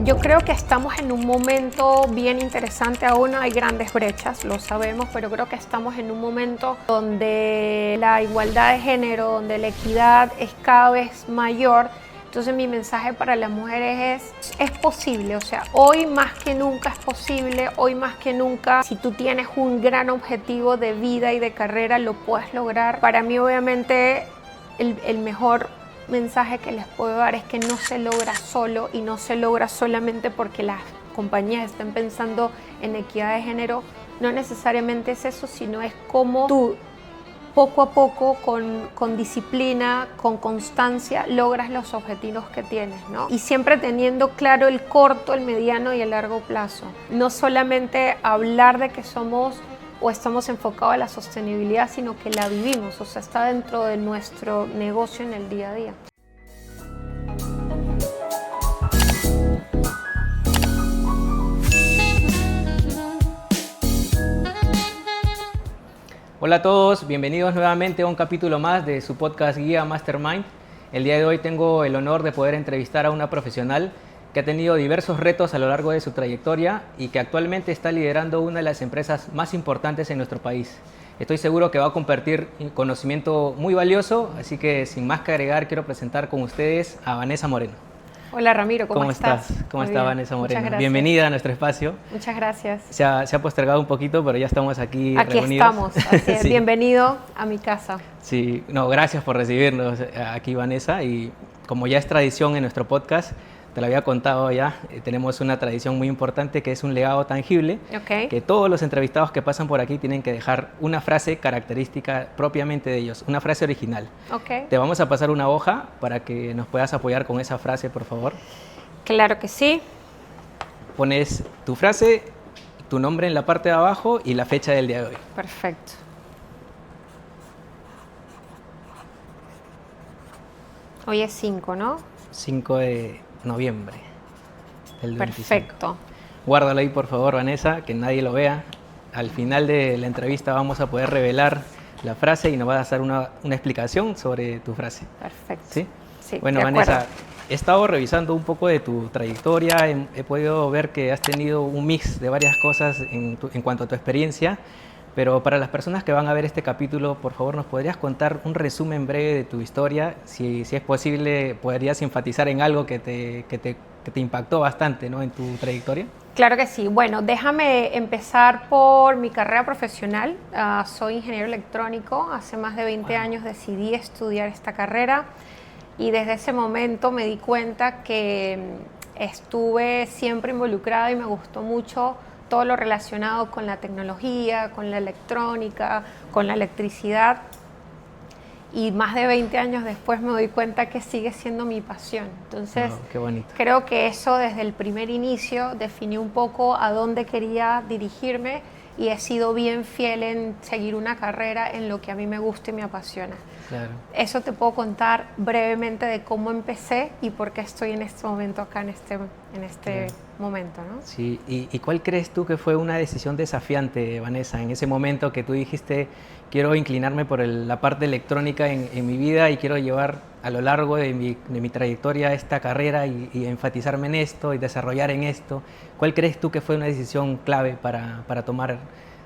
Yo creo que estamos en un momento bien interesante, aún hay grandes brechas, lo sabemos, pero creo que estamos en un momento donde la igualdad de género, donde la equidad es cada vez mayor. Entonces mi mensaje para las mujeres es posible, o sea, hoy más que nunca es posible, hoy más que nunca, si tú tienes un gran objetivo de vida y de carrera, lo puedes lograr. Para mí obviamente el mejor mensaje que les puedo dar es que no se logra solo y no se logra solamente porque las compañías estén pensando en equidad de género. No necesariamente es eso, sino es cómo tú poco a poco, con disciplina, con constancia, logras los objetivos que tienes, ¿no? Y siempre teniendo claro el corto, el mediano y el largo plazo. No solamente hablar de que somos o estamos enfocados en la sostenibilidad, sino que la vivimos, o sea, está dentro de nuestro negocio en el día a día. Hola a todos, bienvenidos nuevamente a un capítulo más de su podcast Guía Mastermind. El día de hoy tengo el honor de poder entrevistar a una profesional que ha tenido diversos retos a lo largo de su trayectoria y que actualmente está liderando una de las empresas más importantes en nuestro país. Estoy seguro que va a compartir conocimiento muy valioso, así que sin más que agregar quiero presentar con ustedes a Vanessa Moreno. Hola Ramiro, ¿cómo estás? ¿Cómo está Vanessa Moreno? Muchas gracias. Bienvenida a nuestro espacio. Muchas gracias. Se ha postergado un poquito, pero ya estamos aquí reunidos. Aquí estamos, así es. Sí. Bienvenido a mi casa. Sí, no, gracias por recibirnos aquí, Vanessa. Y como ya es tradición en nuestro podcast, te lo había contado ya, tenemos una tradición muy importante que es un legado tangible, que todos los entrevistados que pasan por aquí tienen que dejar una frase característica propiamente de ellos, una frase original. Te vamos a pasar una hoja para que nos puedas apoyar con esa frase, por favor. Claro que sí. Pones tu frase, tu nombre en la parte de abajo y la fecha del día de hoy. Perfecto. Hoy es 5, ¿no? 5 de noviembre del 25. Perfecto. Guárdalo ahí, por favor, Vanessa, que nadie lo vea. Al final de la entrevista vamos a poder revelar la frase y nos vas a dar una explicación sobre tu frase. Perfecto. ¿Sí? Sí, bueno, Vanessa, he estado revisando un poco de tu trayectoria, he podido ver que has tenido un mix de varias cosas en cuanto a tu experiencia, pero para las personas que van a ver este capítulo, por favor, ¿nos podrías contar un resumen breve de tu historia? Si es posible, ¿podrías enfatizar en algo que te impactó bastante, ¿no?, en tu trayectoria? Claro que sí. Bueno, déjame empezar por mi carrera profesional. Soy ingeniero electrónico. Hace más de 20 años decidí estudiar esta carrera y desde ese momento me di cuenta que estuve siempre involucrada y me gustó mucho todo lo relacionado con la tecnología, con la electrónica, con la electricidad. Y más de 20 años después me doy cuenta que sigue siendo mi pasión. Entonces, qué bonito. Creo que eso desde el primer inicio definió un poco a dónde quería dirigirme y he sido bien fiel en seguir una carrera en lo que a mí me gusta y me apasiona. Claro. Eso te puedo contar brevemente de cómo empecé y por qué estoy en este momento acá, en este momento, ¿no? Sí, ¿y cuál crees tú que fue una decisión desafiante, Vanessa, en ese momento que tú dijiste, quiero inclinarme por la parte electrónica en mi vida y quiero llevar a lo largo de mi trayectoria esta carrera y enfatizarme en esto y desarrollar en esto? ¿Cuál crees tú que fue una decisión clave para tomar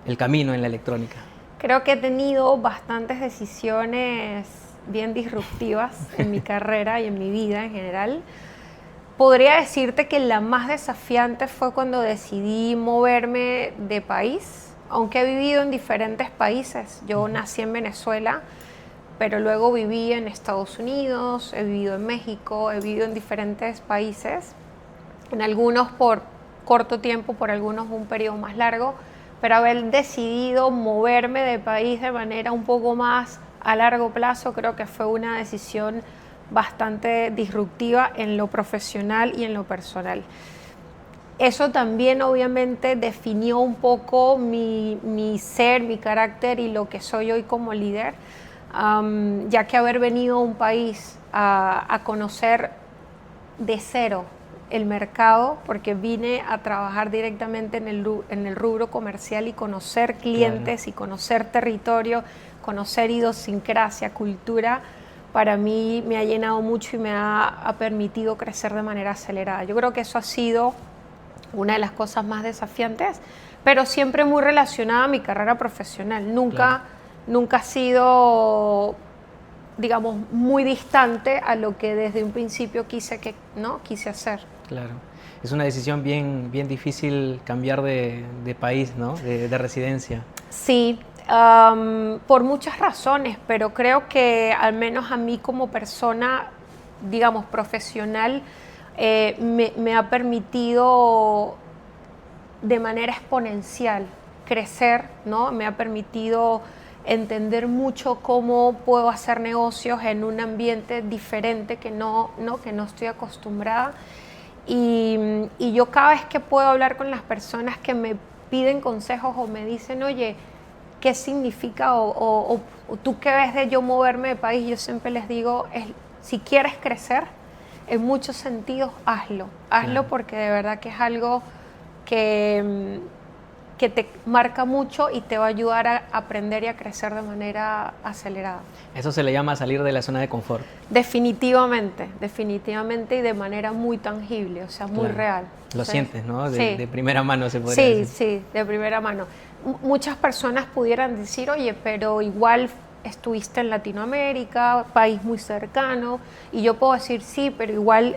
el camino en la electrónica? Creo que he tenido bastantes decisiones bien disruptivas en mi carrera y en mi vida en general. Podría decirte que la más desafiante fue cuando decidí moverme de país, aunque he vivido en diferentes países. Yo nací en Venezuela, pero luego viví en Estados Unidos, he vivido en México, he vivido en diferentes países, en algunos por corto tiempo, por algunos un periodo más largo, pero haber decidido moverme de país de manera un poco más a largo plazo creo que fue una decisión bastante disruptiva en lo profesional y en lo personal. Eso también obviamente definió un poco mi ser, mi carácter y lo que soy hoy como líder, ya que haber venido a un país a conocer de cero el mercado, porque vine a trabajar directamente en el rubro comercial y conocer clientes, claro, y conocer territorio, conocer idiosincrasia, cultura, para mí me ha llenado mucho y me ha permitido crecer de manera acelerada. Yo creo que eso ha sido una de las cosas más desafiantes, pero siempre muy relacionada a mi carrera profesional. Nunca ha sido, digamos, muy distante a lo que desde un principio quise hacer. Claro. Es una decisión bien difícil cambiar de país, ¿no? De residencia. Sí, por muchas razones, pero creo que al menos a mí como persona, digamos, profesional, me ha permitido de manera exponencial crecer, ¿no? Me ha permitido entender mucho cómo puedo hacer negocios en un ambiente diferente que no estoy acostumbrada. Y yo cada vez que puedo hablar con las personas que me piden consejos o me dicen, oye, ¿qué significa o tú qué ves de yo moverme de país? Yo siempre les digo, si quieres crecer, en muchos sentidos, hazlo. Hazlo porque de verdad que es algo que te marca mucho y te va a ayudar a aprender y a crecer de manera acelerada. Eso se le llama salir de la zona de confort. Definitivamente y de manera muy tangible, o sea, muy real. Lo sientes, ¿no? Sí. De primera mano se podría decir. Sí, de primera mano. Muchas personas pudieran decir, oye, pero igual estuviste en Latinoamérica, país muy cercano, y yo puedo decir, sí, pero igual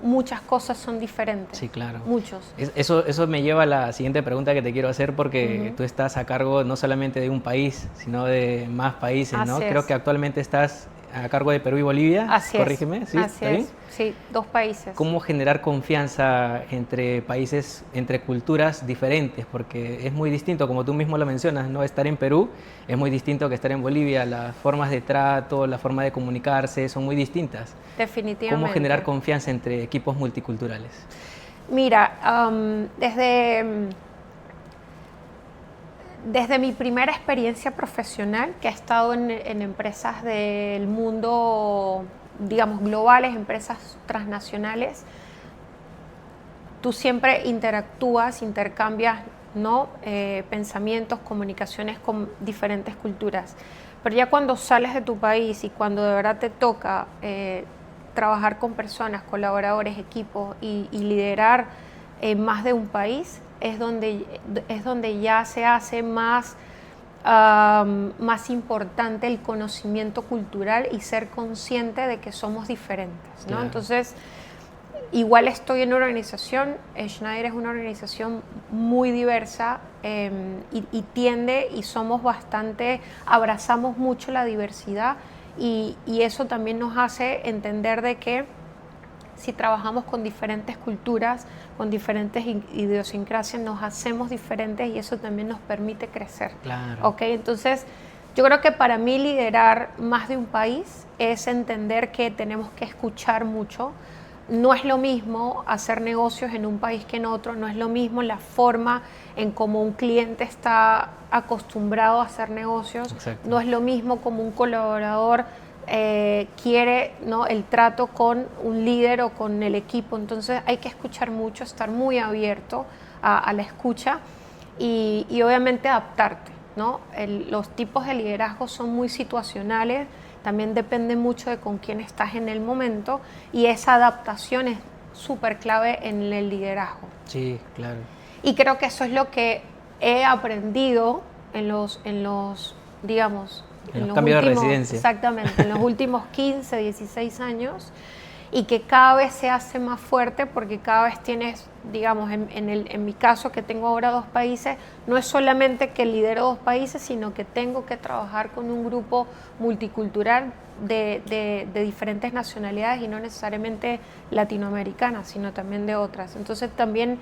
muchas cosas son diferentes. Sí, claro. Muchos. Eso me lleva a la siguiente pregunta que te quiero hacer, porque tú estás a cargo no solamente de un país, sino de más países, ¿no? Creo que actualmente estás a cargo de Perú y Bolivia. Así corrígeme, ¿sí? Así es. Sí, 2 países. ¿Cómo generar confianza entre países, entre culturas diferentes? Porque es muy distinto, como tú mismo lo mencionas, ¿no? Estar en Perú es muy distinto que estar en Bolivia. Las formas de trato, la forma de comunicarse son muy distintas. Definitivamente. ¿Cómo generar confianza entre equipos multiculturales? Mira, desde mi primera experiencia profesional, que he estado en empresas del mundo, digamos, globales, empresas transnacionales, tú siempre intercambias, ¿no? Pensamientos, comunicaciones con diferentes culturas. Pero ya cuando sales de tu país y cuando de verdad te toca trabajar con personas, colaboradores, equipos y liderar más de un país, es donde ya se hace más importante el conocimiento cultural y ser consciente de que somos diferentes, ¿no? Claro. Entonces, igual estoy en una organización, Schneider es una organización muy diversa y somos abrazamos mucho la diversidad y eso también nos hace entender de que si trabajamos con diferentes culturas, con diferentes idiosincrasias, nos hacemos diferentes y eso también nos permite crecer. Claro. ¿Okay? Entonces, yo creo que para mí liderar más de un país es entender que tenemos que escuchar mucho. No es lo mismo hacer negocios en un país que en otro, no es lo mismo la forma en cómo un cliente está acostumbrado a hacer negocios. Exacto. No es lo mismo como un colaborador quiere, ¿no?, el trato con un líder o con el equipo. Entonces hay que escuchar mucho, estar muy abierto a la escucha y obviamente adaptarte, ¿no? Los tipos de liderazgo son muy situacionales, también depende mucho de con quién estás en el momento y esa adaptación es súper clave en el liderazgo. Sí, claro. Y creo que eso es lo que he aprendido en los digamos, en los cambios de residencia. Exactamente, en los últimos 15, 16 años y que cada vez se hace más fuerte porque cada vez tienes, digamos, en mi caso que tengo ahora 2 países, no es solamente que lidero 2 países, sino que tengo que trabajar con un grupo multicultural de diferentes nacionalidades y no necesariamente latinoamericanas, sino también de otras. Entonces también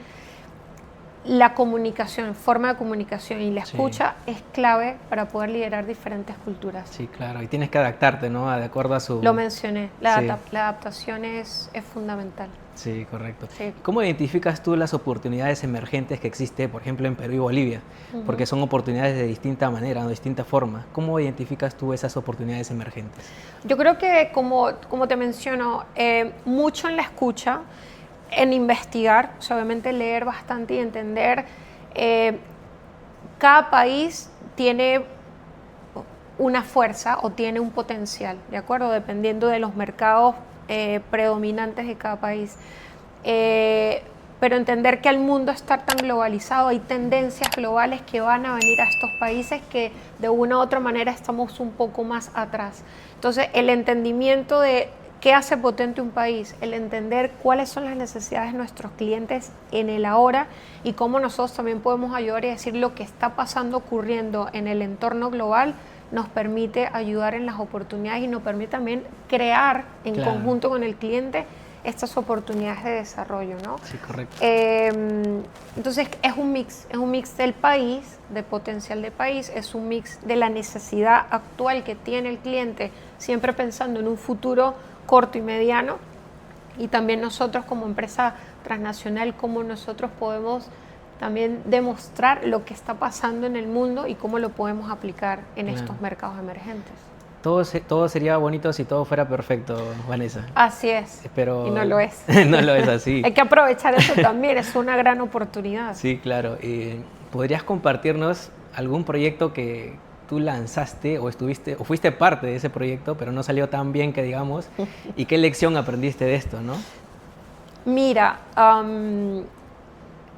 la comunicación, forma de comunicación y la escucha es clave para poder liderar diferentes culturas. Sí, claro, y tienes que adaptarte, ¿no? De acuerdo a su... Lo mencioné, la adaptación es fundamental. Sí, correcto. Sí. ¿Cómo identificas tú las oportunidades emergentes que existen, por ejemplo, en Perú y Bolivia? Porque son oportunidades de distinta manera, de distinta forma. ¿Cómo identificas tú esas oportunidades emergentes? Yo creo que, como te menciono, mucho en la escucha, en investigar, o sea, obviamente leer bastante y entender. Cada país tiene una fuerza o tiene un potencial, ¿de acuerdo? Dependiendo de los mercados predominantes de cada país. Pero entender que al mundo estar tan globalizado, hay tendencias globales que van a venir a estos países que de una u otra manera estamos un poco más atrás. Entonces, el entendimiento de qué hace potente un país, el entender cuáles son las necesidades de nuestros clientes en el ahora y cómo nosotros también podemos ayudar y decir lo que está pasando, ocurriendo en el entorno global, nos permite ayudar en las oportunidades y nos permite también crear en conjunto con el cliente estas oportunidades de desarrollo, ¿no? Sí, correcto. Entonces es un mix del país, de potencial de país, es un mix de la necesidad actual que tiene el cliente, siempre pensando en un futuro corto y mediano, y también nosotros como empresa transnacional, cómo nosotros podemos también demostrar lo que está pasando en el mundo y cómo lo podemos aplicar en estos mercados emergentes. Todo sería bonito si todo fuera perfecto, Vanessa. Así es, pero y no lo es. No lo es así. Hay que aprovechar eso también, es una gran oportunidad. Sí, claro. ¿Podrías compartirnos algún proyecto que tú lanzaste o fuiste parte de ese proyecto, pero no salió tan bien que digamos? ¿Y qué lección aprendiste de esto, no? Mira,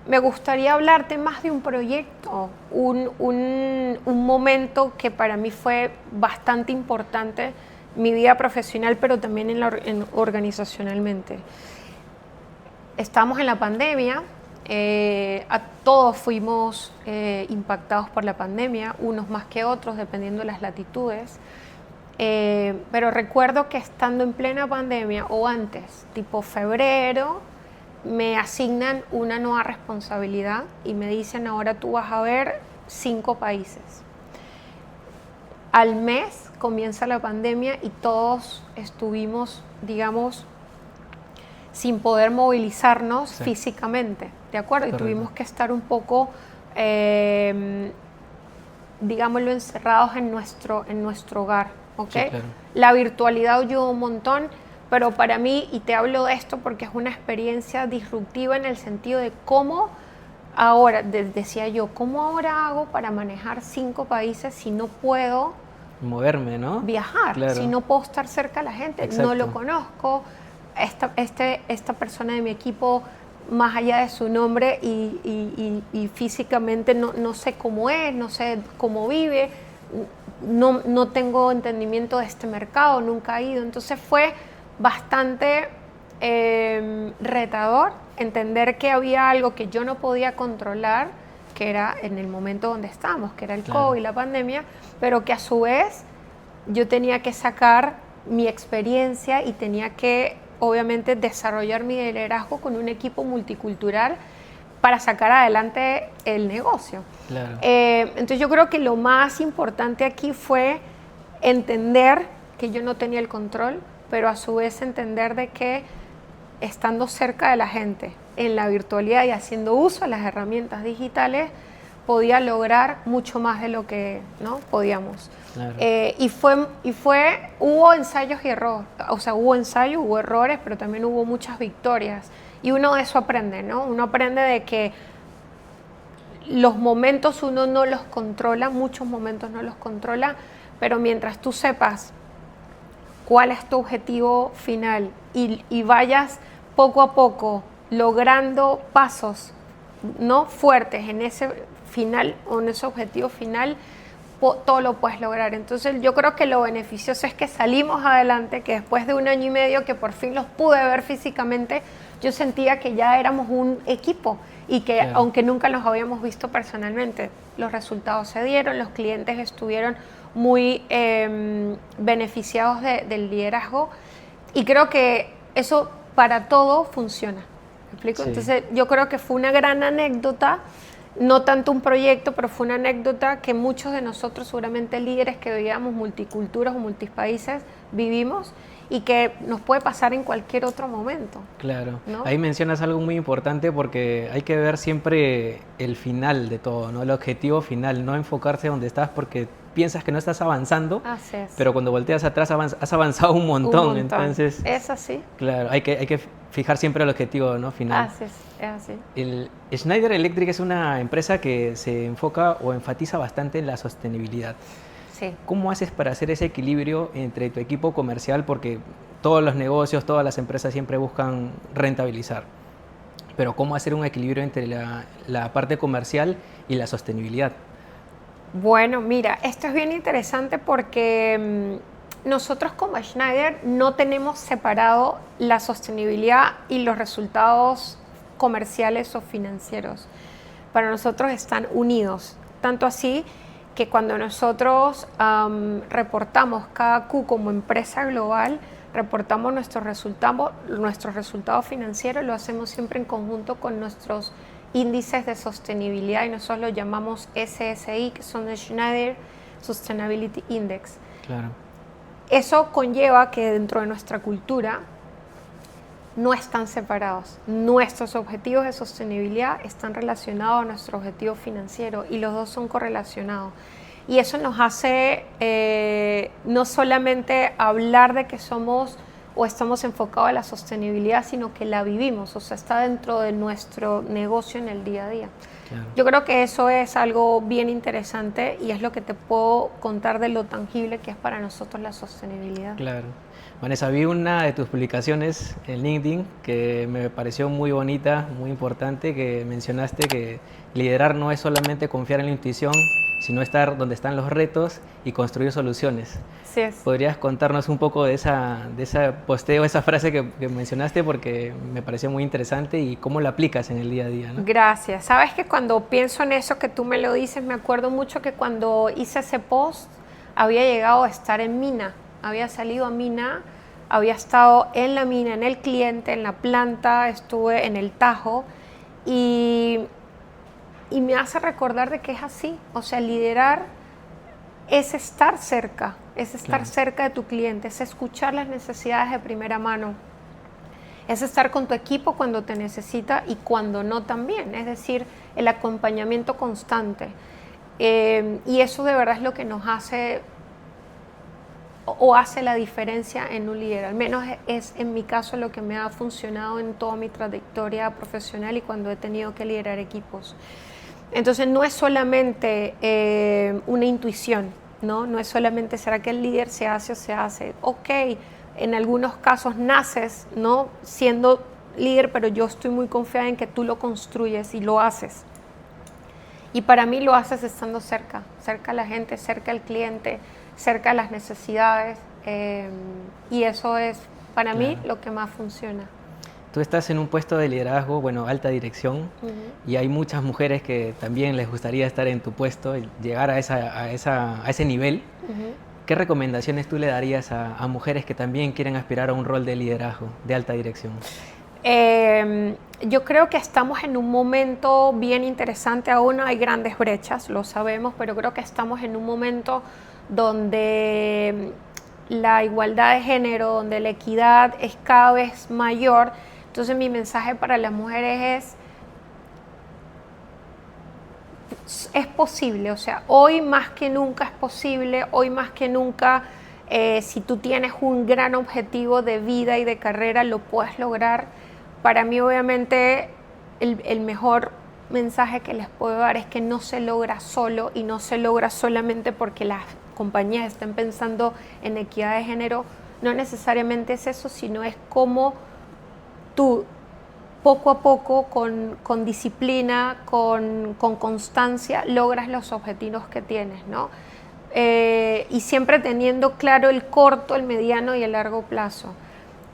me gustaría hablarte más de un proyecto, un momento que para mí fue bastante importante en mi vida profesional, pero también organizacionalmente. Estábamos en la pandemia, todos fuimos impactados por la pandemia, unos más que otros, dependiendo de las latitudes. Pero recuerdo que estando en plena pandemia o antes, tipo febrero, me asignan una nueva responsabilidad y me dicen, ahora tú vas a ver 5 países. Al mes comienza la pandemia y todos estuvimos, digamos, sin poder movilizarnos físicamente, ¿de acuerdo? Correcto. Y tuvimos que estar un poco, digámoslo, encerrados en nuestro hogar, ¿ok? Sí, claro. La virtualidad ayudó un montón, pero para mí, y te hablo de esto porque es una experiencia disruptiva en el sentido de cómo ahora, decía yo, ¿cómo ahora hago para manejar 5 países si no puedo moverme, ¿no? Viajar, claro. Si no puedo estar cerca de la gente, exacto. No lo conozco, esta persona de mi equipo, más allá de su nombre y físicamente no sé cómo es, no sé cómo vive, no tengo entendimiento de este mercado, nunca he ido, entonces fue bastante retador entender que había algo que yo no podía controlar, que era en el momento donde estábamos, que era el claro. COVID, la pandemia, pero que a su vez yo tenía que sacar mi experiencia y tenía que obviamente desarrollar mi liderazgo con un equipo multicultural para sacar adelante el negocio. Claro. Entonces yo creo que lo más importante aquí fue entender que yo no tenía el control, pero a su vez entender de que estando cerca de la gente en la virtualidad y haciendo uso de las herramientas digitales, podía lograr mucho más de lo que no podíamos. Claro. Hubo ensayos y errores, o sea, hubo errores, pero también hubo muchas victorias. Y uno de eso aprende, ¿no? Uno aprende de que los momentos uno no los controla, muchos momentos no los controla, pero mientras tú sepas cuál es tu objetivo final y vayas poco a poco logrando pasos no fuertes en ese final o en ese objetivo final, todo lo puedes lograr. Entonces yo creo que lo beneficioso es que salimos adelante, que después de 1 año y medio que por fin los pude ver físicamente, yo sentía que ya éramos un equipo y que claro. Aunque nunca los habíamos visto personalmente, los resultados se dieron, los clientes estuvieron muy beneficiados del liderazgo y creo que eso para todo funciona. ¿Me explico? Sí. Entonces yo creo que fue una gran anécdota, no tanto un proyecto, pero fue una anécdota que muchos de nosotros, seguramente líderes que veíamos multiculturas o multipaíses, vivimos y que nos puede pasar en cualquier otro momento. Claro, ¿no? Ahí mencionas algo muy importante porque hay que ver siempre el final de todo, ¿no? El objetivo final, no enfocarse donde estás porque piensas que no estás avanzando, así es. Pero cuando volteas atrás has avanzado un montón. Entonces es así. Claro, hay que fijar siempre el objetivo, ¿no? Final. Así es así. Schneider Electric es una empresa que se enfoca o enfatiza bastante en la sostenibilidad. Sí. ¿Cómo haces para hacer ese equilibrio entre tu equipo comercial? Porque todos los negocios, todas las empresas siempre buscan rentabilizar. Pero ¿cómo hacer un equilibrio entre la parte comercial y la sostenibilidad? Bueno, mira, esto es bien interesante porque nosotros como Schneider no tenemos separado la sostenibilidad y los resultados comerciales o financieros. Para nosotros están unidos, tanto así que cuando nosotros reportamos cada Q como empresa global, reportamos nuestros resultados financieros, lo hacemos siempre en conjunto con nuestros índices de sostenibilidad y nosotros los llamamos SSI, que son el Schneider Sustainability Index. Claro. Eso conlleva que dentro de nuestra cultura no están separados. Nuestros objetivos de sostenibilidad están relacionados a nuestro objetivo financiero y los dos son correlacionados. Y eso nos hace no solamente hablar de que somos o estamos enfocados en la sostenibilidad, sino que la vivimos, o sea, está dentro de nuestro negocio en el día a día. Claro. Yo creo que eso es algo bien interesante y es lo que te puedo contar de lo tangible que es para nosotros la sostenibilidad. Claro. Vanessa, vi una de tus publicaciones en LinkedIn que me pareció muy bonita, muy importante, que mencionaste que liderar no es solamente confiar en la intuición, sino estar donde están los retos y construir soluciones. Sí es. ¿Podrías contarnos un poco de esa posteo, esa frase que mencionaste? Porque me pareció muy interesante y cómo la aplicas en el día a día, ¿no? Gracias. Sabes que cuando pienso en eso que tú me lo dices, me acuerdo mucho que cuando hice ese post había llegado a estar en mina, había salido a mina, había estado en la mina, en el cliente, en la planta, estuve en el Tajo y me hace recordar de que es así, o sea, liderar es estar cerca, es estar claro. cerca de tu cliente, es escuchar las necesidades de primera mano, es estar con tu equipo cuando te necesita y cuando no también, es decir, el acompañamiento constante. Y eso de verdad es lo que nos hace o hace la diferencia en un líder, al menos es en mi caso lo que me ha funcionado en toda mi trayectoria profesional y cuando he tenido que liderar equipos. Entonces no es solamente una intuición, ¿no? No es solamente será que el líder se hace o se hace. Ok, en algunos casos naces, ¿no? Siendo líder, pero yo estoy muy confiada en que tú lo construyes y lo haces. Y para mí lo haces estando cerca a la gente, cerca al cliente, cerca a las necesidades. Y eso es para mí lo que más funciona. Tú estás en un puesto de liderazgo, bueno, alta dirección, y hay muchas mujeres que también les gustaría estar en tu puesto, llegar a ese nivel. ¿Qué recomendaciones tú le darías a mujeres que también quieren aspirar a un rol de liderazgo, de alta dirección? Yo creo que estamos en un momento bien interesante, aún hay grandes brechas, lo sabemos, pero creo que estamos en un momento donde la igualdad de género, donde la equidad es cada vez mayor. Entonces mi mensaje para las mujeres es posible, o sea, hoy más que nunca es posible, hoy más que nunca si tú tienes un gran objetivo de vida y de carrera lo puedes lograr. Para mí obviamente el mejor mensaje que les puedo dar es que no se logra solo y no se logra solamente porque las compañías estén pensando en equidad de género, no necesariamente es eso, sino es cómo tú poco a poco, con disciplina, con constancia, logras los objetivos que tienes, ¿no? Y siempre teniendo claro el corto, el mediano y el largo plazo.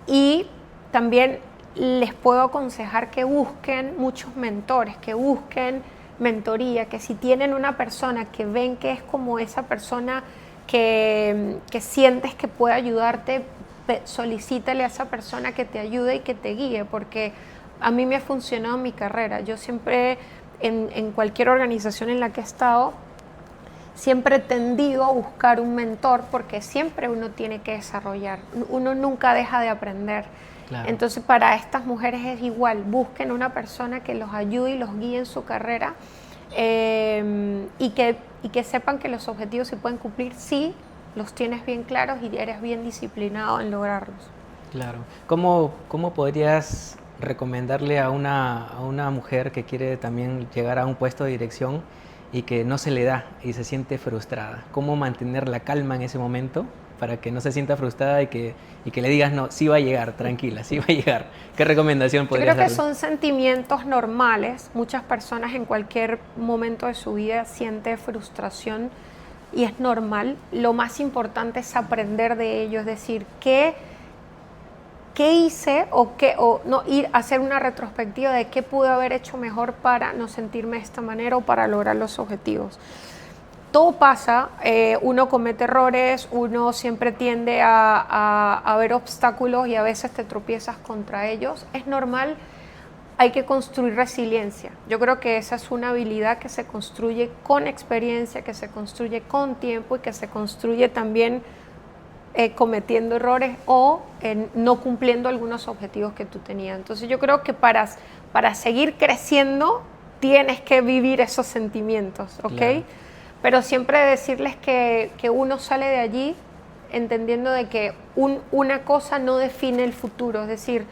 Y también les puedo aconsejar que busquen muchos mentores, que busquen mentoría, que si tienen una persona que ven que es como esa persona que sientes que puede ayudarte, solicítale a esa persona que te ayude y que te guíe, porque a mí me ha funcionado en mi carrera. Yo siempre, en cualquier organización en la que he estado, siempre he tendido a buscar un mentor porque siempre uno tiene que desarrollar, uno nunca deja de aprender. Claro. Entonces para estas mujeres es igual, busquen una persona que los ayude y los guíe en su carrera y que sepan que los objetivos se pueden cumplir si los tienes bien claros y eres bien disciplinado en lograrlos. Claro. ¿Cómo podrías recomendarle a una mujer que quiere también llegar a un puesto de dirección y que no se le da y se siente frustrada. ¿Cómo mantener la calma en ese momento para que no se sienta frustrada y que le digas, no, sí va a llegar, tranquila, sí va a llegar? ¿Qué recomendación podrías darle? Yo creo que son sentimientos normales. Muchas personas en cualquier momento de su vida sienten frustración y es normal. Lo más importante es aprender de ello, es decir, qué hice o no ir a hacer una retrospectiva de qué pude haber hecho mejor para no sentirme de esta manera o para lograr los objetivos. Todo pasa, uno comete errores, uno siempre tiende a ver obstáculos y a veces te tropiezas contra ellos. Es normal, hay que construir resiliencia. Yo creo que esa es una habilidad que se construye con experiencia, que se construye con tiempo y que se construye también cometiendo errores o no cumpliendo algunos objetivos que tú tenías. Entonces yo creo que para seguir creciendo tienes que vivir esos sentimientos, ¿ok? Claro. Pero siempre decirles que uno sale de allí entendiendo de que una cosa no define el futuro, es decir,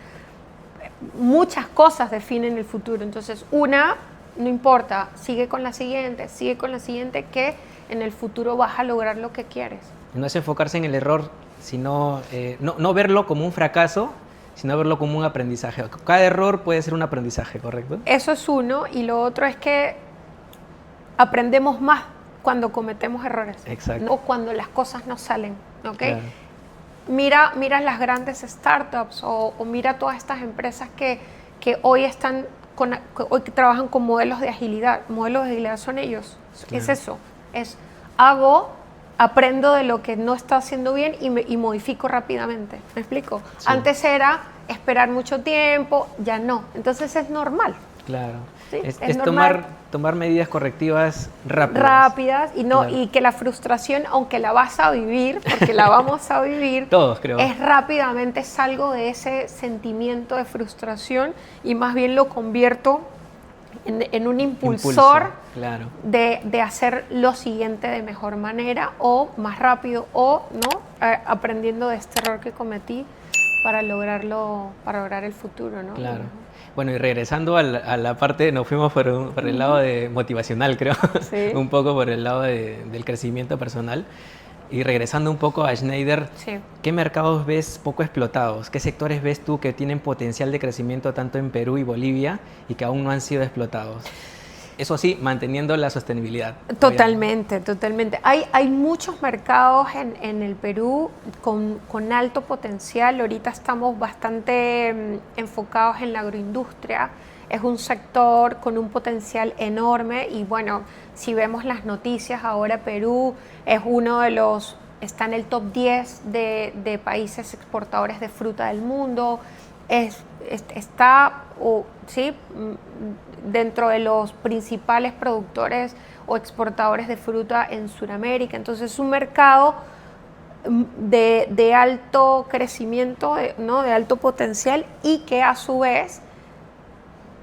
muchas cosas definen el futuro. Entonces una, no importa, sigue con la siguiente, que en el futuro vas a lograr lo que quieres. No es enfocarse en el error, sino no verlo como un fracaso, sino verlo como un aprendizaje. Cada error puede ser un aprendizaje, ¿correcto? Eso es uno, y lo otro es que aprendemos más cuando cometemos errores. Exacto. O cuando las cosas no salen, ¿ok? Claro. Mira las grandes startups o mira todas estas empresas que hoy hoy trabajan con modelos de agilidad. Modelos de agilidad son ellos. Claro. ¿Qué es eso? Es aprendo de lo que no está haciendo bien y modifico rápidamente. ¿Me explico? Sí. Antes era esperar mucho tiempo, ya no. Entonces es normal. Claro. ¿Sí? Es tomar medidas correctivas rápidas. Y que la frustración, aunque la vas a vivir, porque la vamos a vivir, todos creo, rápidamente salgo de ese sentimiento de frustración y más bien lo convierto en un impulsor claro. de hacer lo siguiente de mejor manera o más rápido o no aprendiendo de este error que cometí para lograr el futuro, ¿no? Claro. Bueno, y regresando a la parte, nos fuimos por el lado de motivacional, creo, sí. Un poco por el lado del crecimiento personal. Y regresando un poco a Schneider, sí. ¿Qué mercados ves poco explotados? ¿Qué sectores ves tú que tienen potencial de crecimiento tanto en Perú y Bolivia y que aún no han sido explotados? Eso sí, manteniendo la sostenibilidad. Totalmente, totalmente. Hay muchos mercados en el Perú con alto potencial. Ahorita estamos bastante enfocados en la agroindustria. Es un sector con un potencial enorme y bueno, si vemos las noticias, ahora Perú es está en el top 10 de países exportadores de fruta del mundo. Está dentro de los principales productores o exportadores de fruta en Sudamérica. Entonces es un mercado de alto crecimiento, ¿no? De alto potencial y que a su vez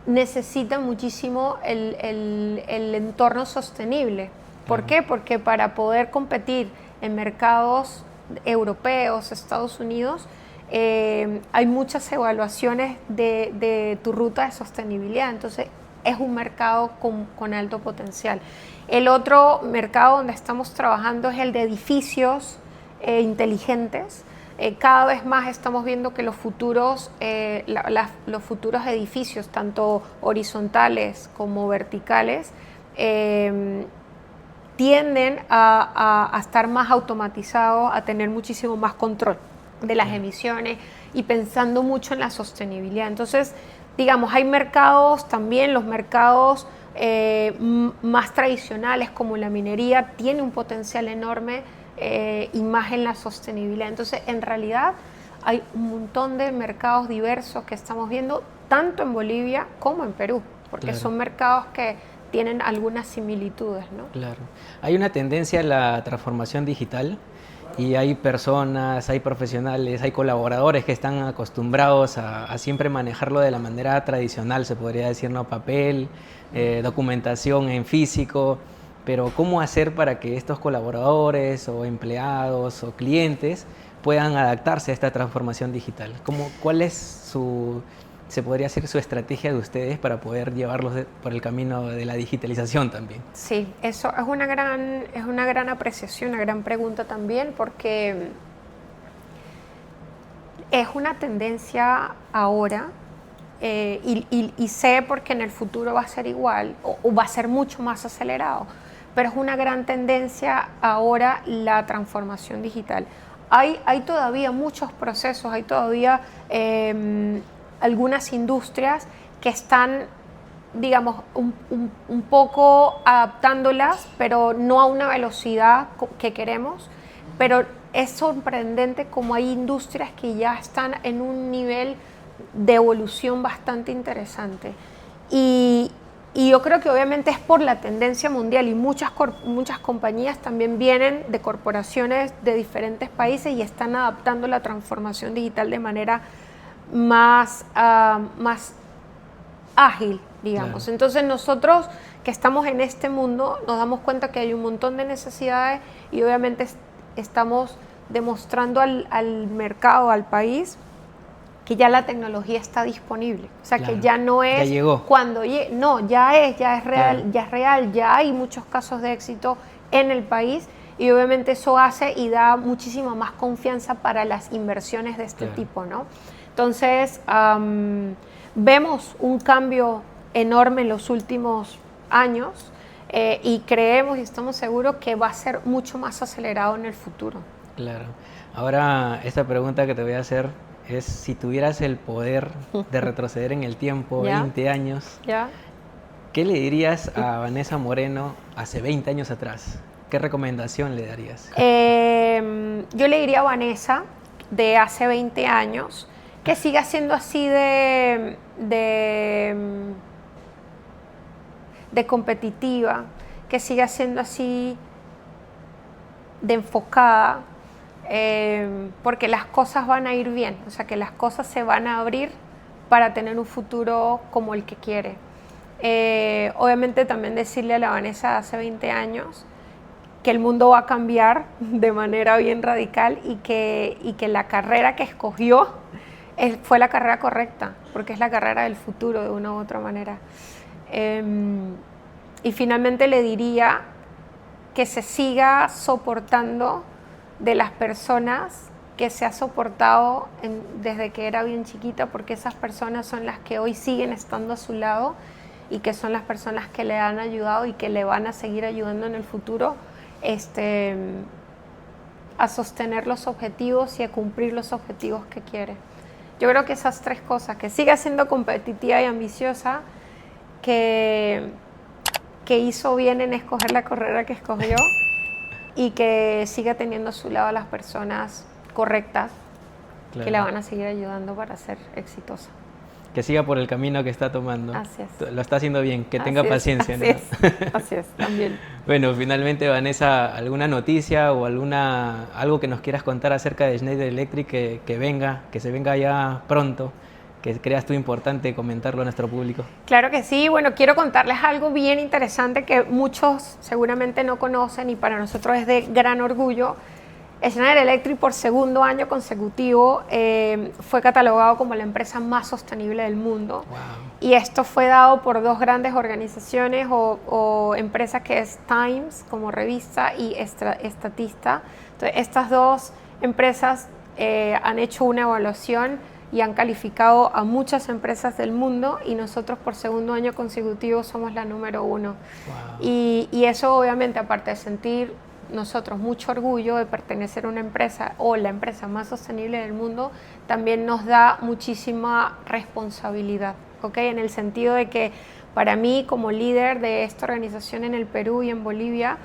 necesita muchísimo el entorno sostenible. ¿Por qué? Porque para poder competir en mercados europeos, Estados Unidos, hay muchas evaluaciones de tu ruta de sostenibilidad. Entonces es un mercado con alto potencial. El otro mercado donde estamos trabajando es el de edificios inteligentes. Cada vez más estamos viendo que los futuros edificios, tanto horizontales como verticales, tienden a estar más automatizados, a tener muchísimo más control de las emisiones y pensando mucho en la sostenibilidad. Entonces, digamos, hay mercados también, los mercados más tradicionales como la minería tiene un potencial enorme y más en la sostenibilidad. Entonces, en realidad hay un montón de mercados diversos que estamos viendo tanto en Bolivia como en Perú, porque claro. Son mercados que tienen algunas similitudes, ¿no? Claro. Hay una tendencia a la transformación digital y hay personas, hay profesionales, hay colaboradores que están acostumbrados a siempre manejarlo de la manera tradicional, se podría decir, ¿no? Papel, documentación en físico, pero ¿cómo hacer para que estos colaboradores o empleados o clientes puedan adaptarse a esta transformación digital? ¿Cuál es se podría decir su estrategia de ustedes para poder llevarlos por el camino de la digitalización también? Sí, eso es una gran apreciación, una gran pregunta también, porque es una tendencia ahora, y sé porque en el futuro va a ser igual o va a ser mucho más acelerado, pero es una gran tendencia ahora la transformación digital. Hay todavía muchos procesos, hay todavía algunas industrias que están, digamos, un poco adaptándolas, pero no a una velocidad que queremos, pero es sorprendente como hay industrias que ya están en un nivel de evolución bastante interesante. Y yo creo que obviamente es por la tendencia mundial, y muchas compañías también vienen de corporaciones de diferentes países y están adaptando la transformación digital de manera más ágil, digamos. Claro. Entonces nosotros que estamos en este mundo nos damos cuenta que hay un montón de necesidades, y obviamente estamos demostrando al mercado, al país, que ya la tecnología está disponible. O sea, Claro. que ya no es Ya llegó. cuando no, ya es real, Claro. ya es real, ya hay muchos casos de éxito en el país, y obviamente eso hace y da muchísima más confianza para las inversiones de este Claro. tipo, ¿no? Entonces, vemos un cambio enorme en los últimos años, y creemos y estamos seguros que va a ser mucho más acelerado en el futuro. Claro. Ahora, esta pregunta que te voy a hacer es, si tuvieras el poder de retroceder en el tiempo, ¿Ya? 20 años, ¿Ya? ¿qué le dirías a Vanessa Moreno hace 20 años atrás? ¿Qué recomendación le darías? Yo le diría a Vanessa de hace 20 años que siga siendo así de competitiva, que siga siendo así de enfocada, porque las cosas van a ir bien, o sea, que las cosas se van a abrir para tener un futuro como el que quiere. Obviamente también decirle a la Vanessa de hace 20 años que el mundo va a cambiar de manera bien radical, y que la carrera que escogió fue la carrera correcta, porque es la carrera del futuro de una u otra manera. Y finalmente le diría que se siga soportando de las personas que se ha soportado desde que era bien chiquita, porque esas personas son las que hoy siguen estando a su lado, y que son las personas que le han ayudado y que le van a seguir ayudando en el futuro a sostener los objetivos y a cumplir los objetivos que quiere. Yo creo que esas tres cosas: que siga siendo competitiva y ambiciosa, que hizo bien en escoger la carrera que escogió, y que siga teniendo a su lado a las personas correctas, Claro. que la van a seguir ayudando para ser exitosa. Que siga por el camino que está tomando. Así es. Lo está haciendo bien, que Así tenga es, paciencia. así ¿no? es, así es, también. Bueno, finalmente, Vanessa, ¿alguna noticia o algo que nos quieras contar acerca de Schneider Electric que se venga ya pronto, que creas tú importante comentarlo a nuestro público? Claro que sí. Bueno, quiero contarles algo bien interesante que muchos seguramente no conocen, y para nosotros es de gran orgullo. Schneider Electric, por segundo año consecutivo, fue catalogado como la empresa más sostenible del mundo. Wow. Y esto fue dado por dos grandes organizaciones o empresas, que es Times como revista y Statista. Entonces, estas dos empresas han hecho una evaluación y han calificado a muchas empresas del mundo, y nosotros por segundo año consecutivo somos la número 1. Wow. Y eso, obviamente, aparte de sentir nosotros mucho orgullo de pertenecer a una empresa o la empresa más sostenible del mundo, también nos da muchísima responsabilidad, ¿ok? En el sentido de que para mí, como líder de esta organización en el Perú y en Bolivia,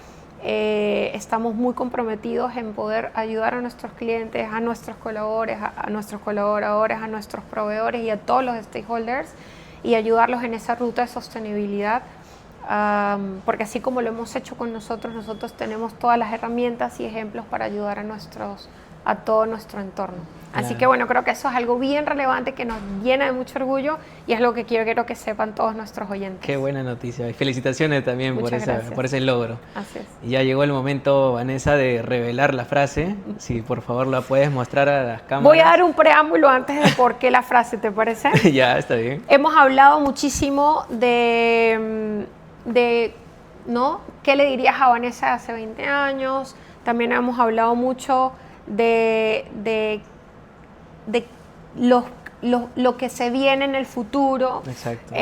estamos muy comprometidos en poder ayudar a nuestros clientes, a nuestros colaboradores, a nuestros proveedores y a todos los stakeholders, y ayudarlos en esa ruta de sostenibilidad. Porque así como lo hemos hecho con nosotros tenemos todas las herramientas y ejemplos para ayudar a nuestros a todo nuestro entorno. Así Claro. que bueno, creo que eso es algo bien relevante que nos llena de mucho orgullo y es lo que quiero que sepan todos nuestros oyentes. Qué buena noticia. Y felicitaciones también Muchas gracias. por ese logro. Así es. Y ya llegó el momento, Vanessa, de revelar la frase. Si por favor la puedes mostrar a las cámaras. Voy a dar un preámbulo antes de por qué la frase, ¿te parece? Ya, está bien. Hemos hablado muchísimo de, ¿no? ¿Qué le dirías a Vanessa hace 20 años? También hemos hablado mucho de lo que se viene en el futuro. Exacto.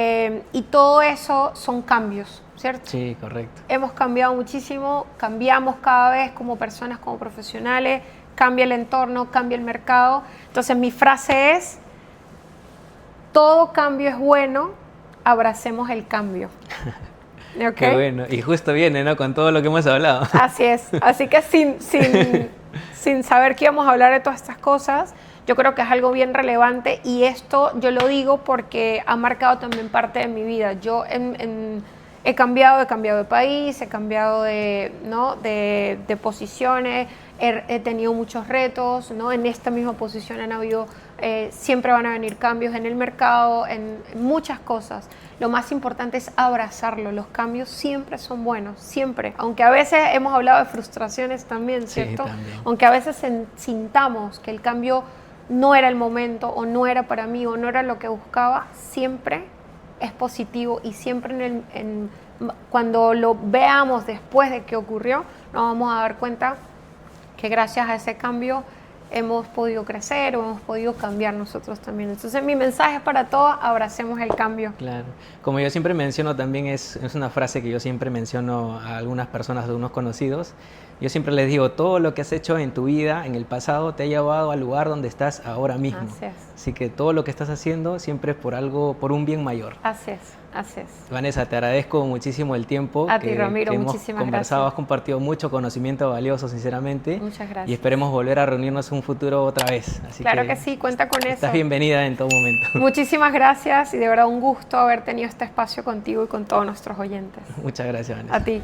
Y todo eso son cambios, ¿cierto? Sí, correcto. Hemos cambiado muchísimo, cambiamos cada vez como personas, como profesionales, cambia el entorno, cambia el mercado. Entonces mi frase es, todo cambio es bueno, abracemos el cambio. ¿Okay? Qué bueno. Y justo viene, ¿no? Con todo lo que hemos hablado. Así es. Así que sin saber que íbamos a hablar de todas estas cosas, yo creo que es algo bien relevante y esto yo lo digo porque ha marcado también parte de mi vida. Yo he cambiado de país, he cambiado de posiciones, he tenido muchos retos, ¿no? En esta misma posición han habido, siempre van a venir cambios en el mercado, en muchas cosas. Lo más importante es abrazarlo, los cambios siempre son buenos, siempre. Aunque a veces hemos hablado de frustraciones también, ¿cierto? Sí, también. Aunque a veces sintamos que el cambio no era el momento o no era para mí o no era lo que buscaba, siempre es positivo y siempre cuando lo veamos después de que ocurrió, nos vamos a dar cuenta que gracias a ese cambio hemos podido crecer o hemos podido cambiar nosotros también. Entonces mi mensaje para todos, abracemos el cambio. Claro. Como yo siempre menciono también, es una frase que yo siempre menciono a algunas personas, a unos conocidos. Yo siempre les digo, todo lo que has hecho en tu vida, en el pasado, te ha llevado al lugar donde estás ahora mismo. Así es. Así que todo lo que estás haciendo siempre es por algo, por un bien mayor. Así es, así es. Vanessa, te agradezco muchísimo el tiempo A ti, Ramiro, hemos muchísimas conversado. gracias. Has compartido mucho conocimiento valioso, sinceramente. Muchas gracias. Y esperemos volver a reunirnos en un futuro otra vez. Así Claro que sí, cuenta con eso. Estás bienvenida en todo momento. Muchísimas gracias y de verdad un gusto haber tenido este espacio contigo y con todos nuestros oyentes. Muchas gracias, Vanessa. A ti.